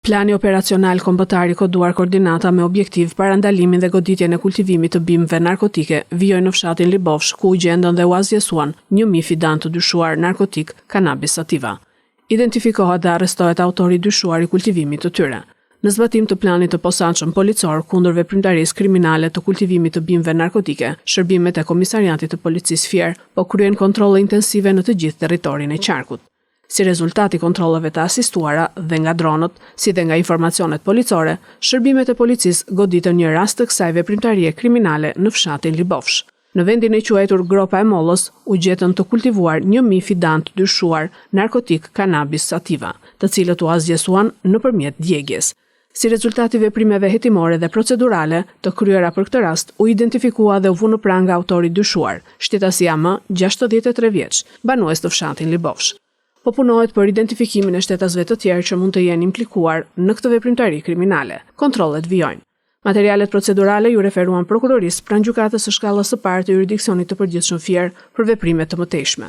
Plani operacional kombëtar i koduar koordinata me objektiv parandalimin dhe goditjen e kultivimit të bimëve narkotike vijoi në fshatin Libofsh, ku u gjendën dhe u azjesuan 1000 fidan të dyshuar narkotik Cannabis sativa. Identifikohet dhe arrestohet autori i dyshuar i kultivimit të tyre. Në zbatim të planit të posaçëm policor kundër veprimtarisë kriminale të kultivimit të bimëve narkotike, shërbimet e Komisariatit të Policisë Fier po kryen kontrolle intensive në të gjithë territorin e qarkut. Si rezultat i kontrolleve të asistuara dhe nga dronët, si dhe nga informacionet policore, shërbimet e policisë goditën një rast të kësaj veprimtarie kriminale në fshatin Libofsh. Në vendin e quajtur Gropa e Mollës, u gjetën të kultivuar 1000 fidan të dyshuar narkotik Cannabis sativa, të cilët u azjesuan nëpërmjet djegjes. Si rezultat i veprimeve hetimore dhe procedurale të kryera për këtë rast, u identifikua dhe u vu në prangë autori dyshuar, shtetasia M, 63 vjeç, banues të fshatin Libofsh. Po punohet për identifikimin e shtetasve të tjerë që mund të jenë implikuar në këtë veprimtari kriminale. Kontrollet vijojnë. Materialet procedurale ju referuan prokurorisë pranë gjykatës së shkallës së parë të jurisdiksionit të përgjithshëm Fier për veprime të mëtejshme.